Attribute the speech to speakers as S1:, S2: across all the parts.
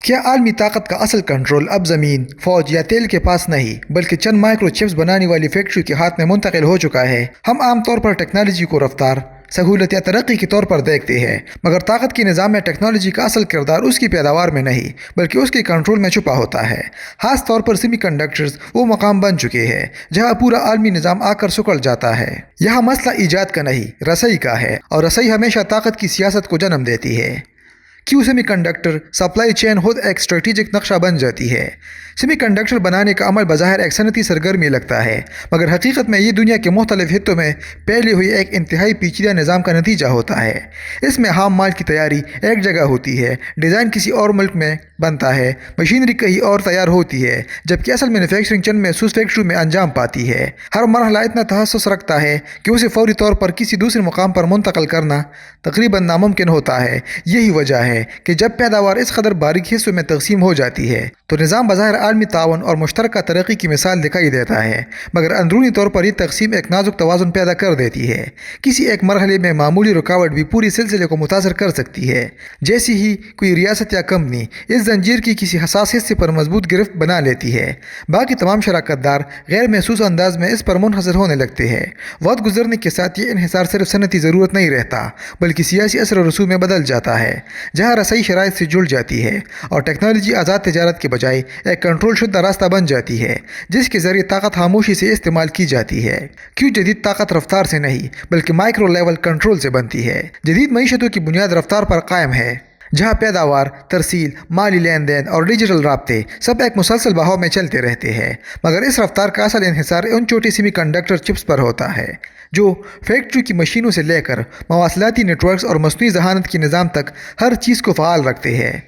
S1: کیا عالمی طاقت کا اصل کنٹرول اب زمین، فوج یا تیل کے پاس نہیں بلکہ چند مائکرو چپس بنانے والی فیکٹری کے ہاتھ میں منتقل ہو چکا ہے؟ ہم عام طور پر ٹیکنالوجی کو رفتار، سہولت یا ترقی کے طور پر دیکھتے ہیں، مگر طاقت کے نظام میں ٹیکنالوجی کا اصل کردار اس کی پیداوار میں نہیں بلکہ اس کے کنٹرول میں چھپا ہوتا ہے۔ خاص طور پر سیمی کنڈکٹرز وہ مقام بن چکے ہیں جہاں پورا عالمی نظام آ کر سکڑ جاتا ہے۔ یہاں مسئلہ ایجاد کا نہیں، رسائی کا ہے، اور رسائی ہمیشہ طاقت کی سیاست کو جنم دیتی ہے۔ کیوں سیمی کنڈکٹر سپلائی چین خود ایک اسٹریٹجک نقشہ بن جاتی ہے؟ سیمی کنڈکٹر بنانے کا عمل بظاہر ایک صنعتی سرگرمی لگتا ہے، مگر حقیقت میں یہ دنیا کے مختلف خطوں میں پھیلی ہوئی ایک انتہائی پیچیدہ نظام کا نتیجہ ہوتا ہے۔ اس میں خام مال کی تیاری ایک جگہ ہوتی ہے، ڈیزائن کسی اور ملک میں بنتا ہے، مشینری کہیں اور تیار ہوتی ہے، جبکہ اصل مینوفیکچرنگ چند محسوس فیکٹری میں انجام پاتی ہے۔ ہر مرحلہ اتنا تخصص رکھتا ہے کہ اسے فوری طور پر کسی دوسرے مقام پر منتقل کرنا تقریباً ناممکن ہوتا ہے۔ یہی وجہ ہے کہ جب پیداوار اس قدر باریک حصوں میں تقسیم ہو جاتی ہے تو نظام بظاہر عالمی تعاون اور مشترکہ ترقی کی مثال دکھائی دیتا ہے، مگر اندرونی طور پر یہ تقسیم ایک نازک توازن پیدا کر دیتی ہے۔ کسی ایک مرحلے میں معمولی رکاوٹ بھی پوری سلسلے کو متاثر کر سکتی ہے، جیسی ہی کوئی ریاست یا کمپنی اس زنجیر کی کسی حساس حصے پر مضبوط گرفت بنا لیتی ہے، باقی تمام شراکت دار غیر محسوس انداز میں اس پر منحصر ہونے لگتے ہیں۔ وقت گزرنے کے ساتھ یہ انحصار صرف صنعتی ضرورت نہیں رہتا بلکہ سیاسی اثر و رسوخ میں بدل جاتا ہے، جہاں رسائی شرائط سے جڑ جاتی ہے اور ٹیکنالوجی آزاد تجارت کے بجائے ایک کنٹرول شدہ راستہ بن جاتی ہے جس کے ذریعے طاقت خاموشی سے استعمال کی جاتی ہے۔ کیوں جدید طاقت رفتار سے نہیں بلکہ مائکرو لیول کنٹرول سے بنتی ہے؟ جدید معیشتوں کی بنیاد رفتار پر قائم ہے، جہاں پیداوار، ترسیل، مالی لین دین اور ڈیجیٹل رابطے سب ایک مسلسل بہاؤ میں چلتے رہتے ہیں، مگر اس رفتار کا اصل انحصار ان چھوٹی سیمی کنڈکٹر چپس پر ہوتا ہے جو فیکٹری کی مشینوں سے لے کر مواصلاتی نیٹ ورکس اور مصنوعی ذہانت کے نظام تک ہر چیز کو فعال رکھتے ہیں۔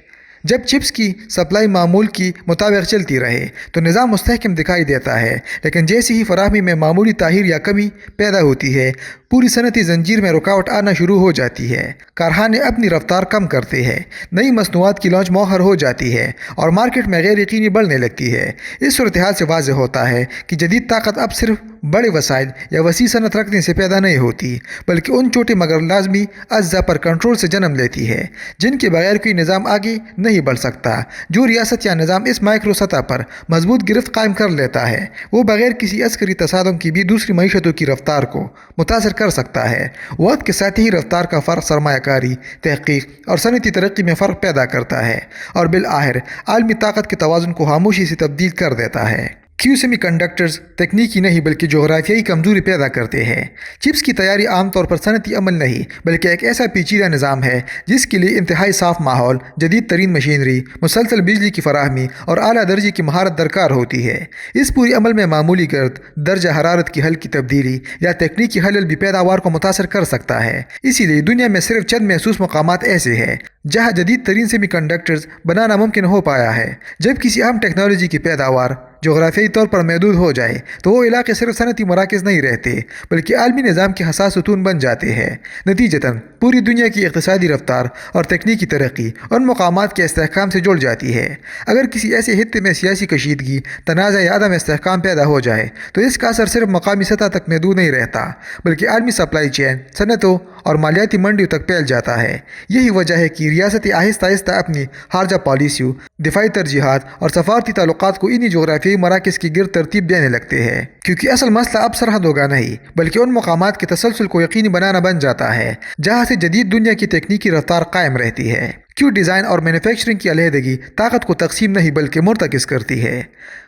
S1: جب چپس کی سپلائی معمول کی مطابق چلتی رہے تو نظام مستحکم دکھائی دیتا ہے، لیکن جیسے ہی فراہمی میں معمولی تاخیر یا کمی پیدا ہوتی ہے، پوری صنعتی زنجیر میں رکاوٹ آنا شروع ہو جاتی ہے۔ کارخانے اپنی رفتار کم کرتے ہیں، نئی مصنوعات کی لانچ مؤخر ہو جاتی ہے اور مارکیٹ میں غیر یقینی بڑھنے لگتی ہے۔ اس صورتحال سے واضح ہوتا ہے کہ جدید طاقت اب صرف بڑے وسائل یا وسیع صنعت رکھنے سے پیدا نہیں ہوتی بلکہ ان چھوٹے مگر لازمی اجزاء پر کنٹرول سے جنم لیتی ہے جن کے بغیر کوئی نظام آگے نہیں بڑھ سکتا۔ جو ریاست یا نظام اس مائکرو سطح پر مضبوط گرفت قائم کر لیتا ہے وہ بغیر کسی عسکری تصادم کی بھی دوسری معیشتوں کی رفتار کو متاثر کر سکتا ہے۔ وقت کے ساتھ ہی رفتار کا فرق سرمایہ کاری، تحقیق اور صنعتی ترقی میں فرق پیدا کرتا ہے اور بالآخر عالمی طاقت کے توازن کو خاموشی سے تبدیل کر دیتا ہے۔ کیوں سیمی کنڈکٹرز تکنیکی نہیں بلکہ جغرافیائی کمزوری پیدا کرتے ہیں؟ چپس کی تیاری عام طور پر صنعتی عمل نہیں بلکہ ایک ایسا پیچیدہ نظام ہے جس کے لیے انتہائی صاف ماحول، جدید ترین مشینری، مسلسل بجلی کی فراہمی اور اعلیٰ درجے کی مہارت درکار ہوتی ہے۔ اس پوری عمل میں معمولی گرد، درجہ حرارت کی ہلکی تبدیلی یا تکنیکی خلل بھی پیداوار کو متاثر کر سکتا ہے۔ اسی لیے دنیا میں صرف چند محسوس مقامات ایسے ہیں جہاں جدید ترین سیمی کنڈکٹرز بنانا ممکن ہو پایا ہے۔ جب کسی اہم ٹیکنالوجی کی پیداوار جغرافیائی طور پر محدود ہو جائے تو وہ علاقے صرف صنعتی مراکز نہیں رہتے بلکہ عالمی نظام کے حساس ستون بن جاتے ہیں۔ نتیجتاً پوری دنیا کی اقتصادی رفتار اور تکنیکی ترقی ان مقامات کے استحکام سے جڑ جاتی ہے۔ اگر کسی ایسے خطے میں سیاسی کشیدگی، تنازع یا عدم استحکام پیدا ہو جائے تو اس کا اثر صرف مقامی سطح تک محدود نہیں رہتا بلکہ عالمی سپلائی چین، صنعتوں اور مالیاتی منڈیوں تک پھیل جاتا ہے۔ یہی وجہ ہے کہ ریاستیں آہستہ آہستہ اپنی خارجہ پالیسیوں، دفاعی ترجیحات اور سفارتی تعلقات کو انہی جغرافیائی مراکز کی گرد ترتیب دینے لگتے ہیں، کیونکہ اصل مسئلہ اب سرحدوں کا نہیں بلکہ ان مقامات کے تسلسل کو یقینی بنانا بن جاتا ہے جہاں سے جدید دنیا کی تکنیکی رفتار قائم رہتی ہے۔ کیوں ڈیزائن اور مینوفیکچرنگ کی علیحدگی طاقت کو تقسیم نہیں بلکہ مرتکز کرتی ہے؟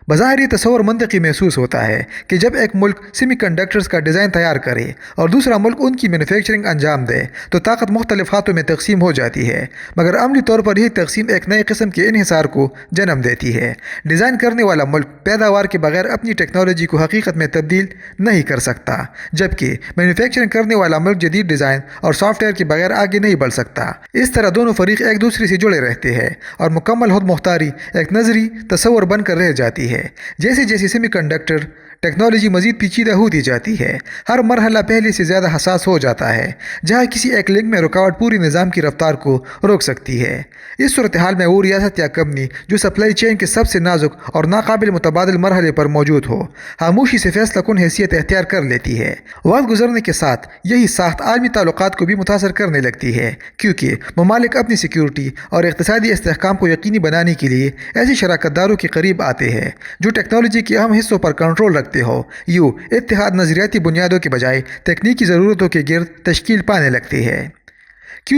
S1: بظاہر یہ تصور منطقی محسوس ہوتا ہے کہ جب ایک ملک سیمی کنڈکٹرز کا ڈیزائن تیار کرے اور دوسرا ملک ان کی مینوفیکچرنگ انجام دے تو طاقت مختلف ہاتھوں میں تقسیم ہو جاتی ہے، مگر عملی طور پر یہ تقسیم ایک نئے قسم کے انحصار کو جنم دیتی ہے۔ ڈیزائن کرنے والا ملک پیداوار کے بغیر اپنی ٹیکنالوجی کو حقیقت میں تبدیل نہیں کر سکتا، جبکہ مینوفیکچرنگ کرنے والا ملک جدید ڈیزائن اور سافٹ ویئر کے بغیر آگے نہیں بڑھ سکتا۔ اس طرح دونوں فریق ایک دوسرے سے جڑے رہتے ہیں اور مکمل خود مختاری ایک نظری تصور بن کر رہ جاتی ہے۔ جیسے جیسے سیمی کنڈکٹر ٹیکنالوجی مزید پیچیدہ ہوتی جاتی ہے۔ ہر مرحلہ پہلے سے زیادہ حساس ہو جاتا ہے، جہاں کسی ایک لنک میں رکاوٹ پوری نظام کی رفتار کو روک سکتی ہے۔ اس صورتحال میں وہ ریاست یا کمپنی جو سپلائی چین کے سب سے نازک اور ناقابل متبادل مرحلے پر موجود ہو، خاموشی سے فیصلہ کن حیثیت اختیار کر لیتی ہے۔ وقت گزرنے کے ساتھ یہی ساخت عالمی تعلقات کو بھی متاثر کرنے لگتی ہے، کیونکہ ممالک اپنی سیکیورٹی اور اقتصادی استحکام کو یقینی بنانے کے لیے ایسے شراکت داروں کے قریب آتے ہیں جو ٹیکنالوجی کے اہم حصوں پر کنٹرول رکھتے ہو۔ یوں اتحاد نظریاتی بنیادوں کے بجائے تکنیکی ضرورتوں کے گرد تشکیل پانے لگتی ہے۔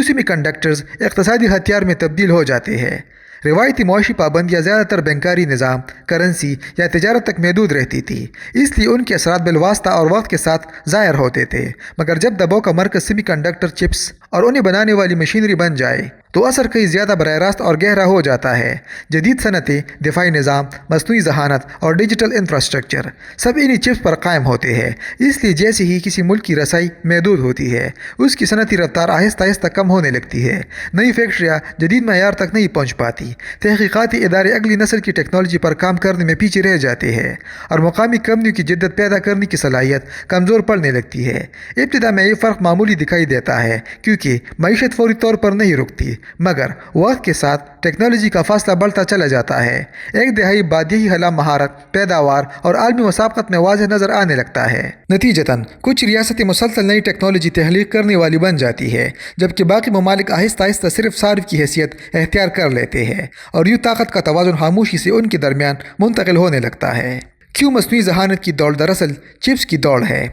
S1: سیمی کنڈکٹرز اقتصادی ہتھیار میں تبدیل ہو جاتے ہیں۔ روایتی معاشی پابندیاں زیادہ تر بینکاری نظام، کرنسی یا تجارت تک محدود رہتی تھی، اس لیے ان کے اثرات بالواسطہ اور وقت کے ساتھ ظاہر ہوتے تھے۔ مگر جب دباؤ کا مرکز سیمی کنڈکٹر چپس اور انہیں بنانے والی مشینری بن جائے تو اثر کئی زیادہ براہ راست اور گہرا ہو جاتا ہے۔ جدید صنعتیں، دفاعی نظام، مصنوعی ذہانت اور ڈیجیٹل انفراسٹرکچر سب انہی چپس پر قائم ہوتے ہیں۔ اس لیے جیسے ہی کسی ملک کی رسائی محدود ہوتی ہے، اس کی صنعتی رفتار آہستہ آہستہ کم ہونے لگتی ہے۔ نئی فیکٹریاں جدید معیار تک نہیں پہنچ پاتی، تحقیقاتی ادارے اگلی نسل کی ٹیکنالوجی پر کام کرنے میں پیچھے رہ جاتے ہیں، اور مقامی کمپنیوں کی جدت پیدا کرنے کی صلاحیت کمزور پڑنے لگتی ہے۔ ابتدا میں یہ فرق معمولی دکھائی دیتا ہے، کیونکہ معیشت فوری طور پر نہیں رکتی، مگر وقت کے ساتھ ٹیکنالوجی کا فاصلہ بڑھتا چلا جاتا ہے۔ ایک دہائی بعد یہی حالہ مہارت، پیداوار اور عالمی مسابقت میں واضح نظر آنے لگتا ہے۔ نتیجتاً کچھ ریاستیں مسلسل نئی ٹیکنالوجی تخلیق کرنے والی بن جاتی ہے، جبکہ باقی ممالک آہستہ آہستہ صرف صارف کی حیثیت اختیار کر لیتے ہیں، اور یوں طاقت کا توازن خاموشی سے ان کے درمیان منتقل ہونے لگتا ہے۔ کیوں مصنوعی ذہانت کی دوڑ دراصل چپس کی دوڑ ہے؟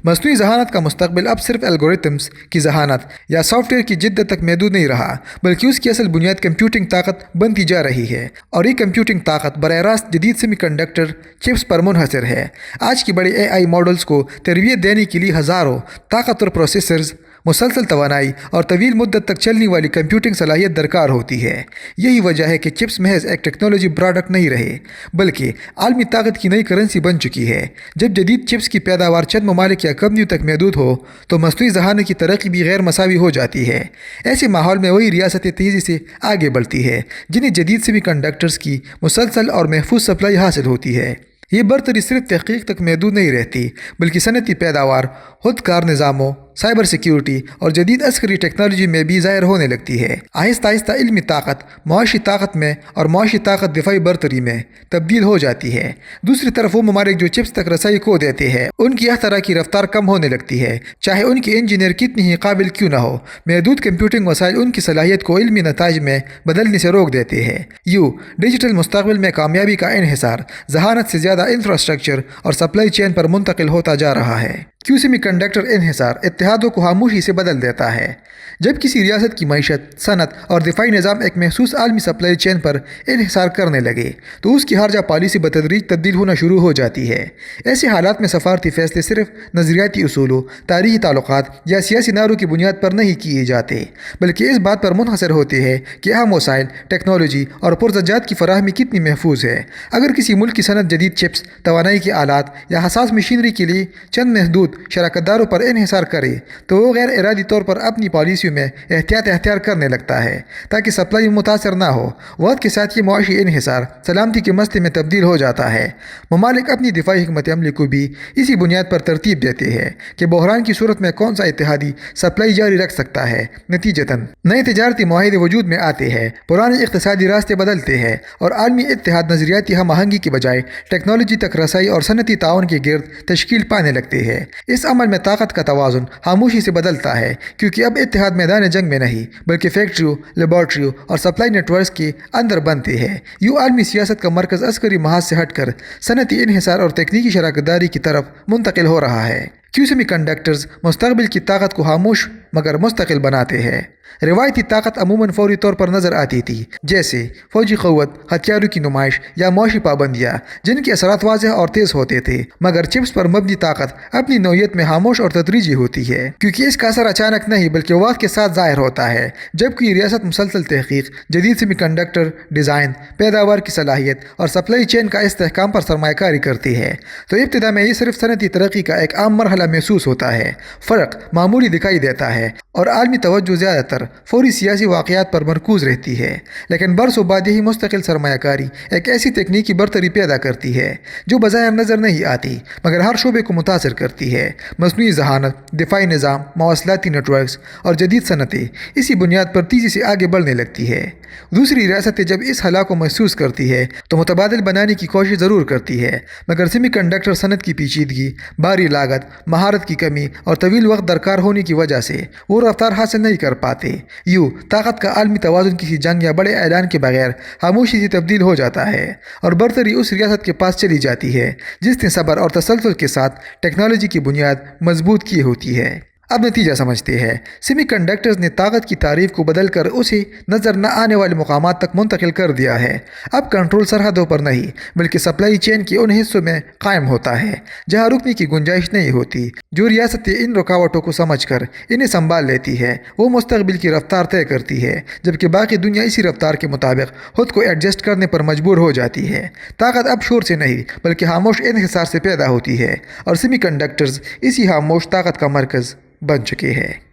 S1: مصنوعی ذہانت کا مستقبل اب صرف الگورتھمز کی ذہانت یا سافٹ ویئر کی جدت تک محدود نہیں رہا، بلکہ اس کی اصل بنیاد کمپیوٹنگ طاقت بنتی جا رہی ہے، اور یہ کمپیوٹنگ طاقت براہ راست جدید سیمی کنڈکٹر چپس پر منحصر ہے۔ آج کی بڑے اے آئی ماڈلز کو تربیت دینے کے لیے ہزاروں طاقتور پروسیسرز، مسلسل توانائی اور طویل مدت تک چلنے والی کمپیوٹنگ صلاحیت درکار ہوتی ہے۔ یہی وجہ ہے کہ چپس محض ایک ٹیکنالوجی پروڈکٹ نہیں رہے، بلکہ عالمی طاقت کی نئی کرنسی بن چکی ہے۔ جب جدید چپس کی پیداوار چند ممالک یا کمپنیوں تک محدود ہو تو مصنوعی ذہانت کی ترقی بھی غیر مساوی ہو جاتی ہے۔ ایسے ماحول میں وہی ریاستیں تیزی سے آگے بڑھتی ہے جنہیں جدید سیمی کنڈکٹرز کی مسلسل اور محفوظ سپلائی حاصل ہوتی ہے۔ یہ برتری صرف تحقیق تک محدود نہیں رہتی، بلکہ صنعتی پیداوار، خود کار نظاموں، سائبر سیکیورٹی اور جدید عسکری ٹیکنالوجی میں بھی ظاہر ہونے لگتی ہے۔ آہستہ آہستہ علمی طاقت معاشی طاقت میں اور معاشی طاقت دفاعی برتری میں تبدیل ہو جاتی ہے۔ دوسری طرف وہ ممالک جو چپس تک رسائی کھو دیتے ہیں، ان کی اختراع کی رفتار کم ہونے لگتی ہے، چاہے ان کے انجینئر کتنی ہی قابل کیوں نہ ہو۔ محدود کمپیوٹنگ وسائل ان کی صلاحیت کو علمی نتائج میں بدلنے سے روک دیتے ہیں۔ یوں ڈیجیٹل مستقبل میں کامیابی کا انحصار ذہانت سے زیادہ انفراسٹرکچر اور سپلائی چین پر منتقل ہوتا جا رہا ہے۔ سیمی کنڈکٹر انحصار اتحادوں کو خاموشی سے بدل دیتا ہے۔ جب کسی ریاست کی معیشت، صنعت اور دفاعی نظام ایک محسوس عالمی سپلائی چین پر انحصار کرنے لگے تو اس کی خارجہ پالیسی بتدریج تبدیل ہونا شروع ہو جاتی ہے۔ ایسے حالات میں سفارتی فیصلے صرف نظریاتی اصولوں، تاریخی تعلقات یا سیاسی نعروں کی بنیاد پر نہیں کیے جاتے، بلکہ اس بات پر منحصر ہوتے ہیں کہ اہم وسائل، ٹیکنالوجی اور پرزجات کی فراہمی کتنی محفوظ ہے۔ اگر کسی ملک کی صنعت جدید چپس، توانائی کے آلات یا حساس مشینری کے لیے چند محدود شراکت داروں پر انحصار کرے تو وہ غیر ارادی طور پر اپنی پالیسیوں میں احتیاط اختیار کرنے لگتا ہے تاکہ سپلائی متاثر نہ ہو۔ وقت کے ساتھ یہ معاشی انحصار سلامتی کے مسئلے میں تبدیل ہو جاتا ہے۔ ممالک اپنی دفاعی حکمت عملی کو بھی اسی بنیاد پر ترتیب دیتے ہیں کہ بحران کی صورت میں کون سا اتحادی سپلائی جاری رکھ سکتا ہے۔ نتیجتاً نئے تجارتی معاہدے وجود میں آتے ہیں، پرانے اقتصادی راستے بدلتے ہیں، اور عالمی اتحاد نظریاتی ہم آہنگی کے بجائے ٹیکنالوجی تک رسائی اور صنعتی تعاون کے گرد تشکیل پانے لگتے ہیں۔ اس عمل میں طاقت کا توازن خاموشی سے بدلتا ہے، کیونکہ اب اتحاد میدان جنگ میں نہیں بلکہ فیکٹریوں، لیبارٹریوں اور سپلائی نیٹ ورکس کے اندر بنتے ہیں۔ یوں عالمی سیاست کا مرکز عسکری محاذ سے ہٹ کر صنعتی انحصار اور تکنیکی شراکت داری کی طرف منتقل ہو رہا ہے۔ سیمی کنڈکٹرز مستقبل کی طاقت کو خاموش مگر مستقل بناتے ہیں۔ روایتی طاقت عموماً فوری طور پر نظر آتی تھی، جیسے فوجی قوت، ہتھیاروں کی نمائش یا معاشی پابندیاں، جن کے اثرات واضح اور تیز ہوتے تھے۔ مگر چپس پر مبنی طاقت اپنی نوعیت میں خاموش اور تدریجی ہوتی ہے، کیونکہ اس کا اثر اچانک نہیں بلکہ وقت کے ساتھ ظاہر ہوتا ہے۔ جب کوئی ریاست مسلسل تحقیق، جدید سیمی کنڈکٹر ڈیزائن، پیداوار کی صلاحیت اور سپلائی چین کا استحکام پر سرمایہ کاری کرتی ہے تو ابتدا میں یہ صرف صنعتی ترقی کا ایک عام مرحلہ مرحلہ محسوس ہوتا ہے۔ فرق معمولی دکھائی دیتا ہے اور عالمی توجہ زیادہ تر فوری سیاسی واقعات پر مرکوز رہتی ہے، لیکن برسوں بعد یہی مستقل سرمایہ کاری ایک ایسی تکنیکی برتری پیدا کرتی ہے جو بظاہر نظر نہیں آتی مگر ہر شعبے کو متاثر کرتی ہے۔ مصنوعی ذہانت، دفاعی نظام، مواصلاتی نیٹ ورکس اور جدید صنعتیں اسی بنیاد پر تیزی سے آگے بڑھنے لگتی ہے۔ دوسری ریاستیں جب اس خلا کو محسوس کرتی ہے تو متبادل بنانے کی کوشش ضرور کرتی ہے، مگر سیمی کنڈکٹر صنعت کی پیچیدگی، بھاری لاگت، مہارت کی کمی اور طویل وقت درکار ہونے کی وجہ سے وہ رفتار حاصل نہیں کر پاتے۔ یوں طاقت کا عالمی توازن کسی جنگ یا بڑے اعلان کے بغیر خاموشی سے تبدیل ہو جاتا ہے اور برتری اس ریاست کے پاس چلی جاتی ہے جس نے صبر اور تسلسل کے ساتھ ٹیکنالوجی کی بنیاد مضبوط کی ہوتی ہے۔ اب نتیجہ سمجھتے ہیں۔ سیمی کنڈکٹرز نے طاقت کی تعریف کو بدل کر اسے نظر نہ آنے والے مقامات تک منتقل کر دیا ہے۔ اب کنٹرول سرحدوں پر نہیں بلکہ سپلائی چین کے ان حصوں میں قائم ہوتا ہے جہاں رکنے کی گنجائش نہیں ہوتی۔ جو ریاستیں ان رکاوٹوں کو سمجھ کر انہیں سنبھال لیتی ہے وہ مستقبل کی رفتار طے کرتی ہے، جبکہ باقی دنیا اسی رفتار کے مطابق خود کو ایڈجسٹ کرنے پر مجبور ہو جاتی ہے۔ طاقت اب شور سے نہیں بلکہ خاموش انحصار سے پیدا ہوتی ہے اور سیمی کنڈکٹرز اسی خاموش طاقت کا مرکز بن چکے ہیں۔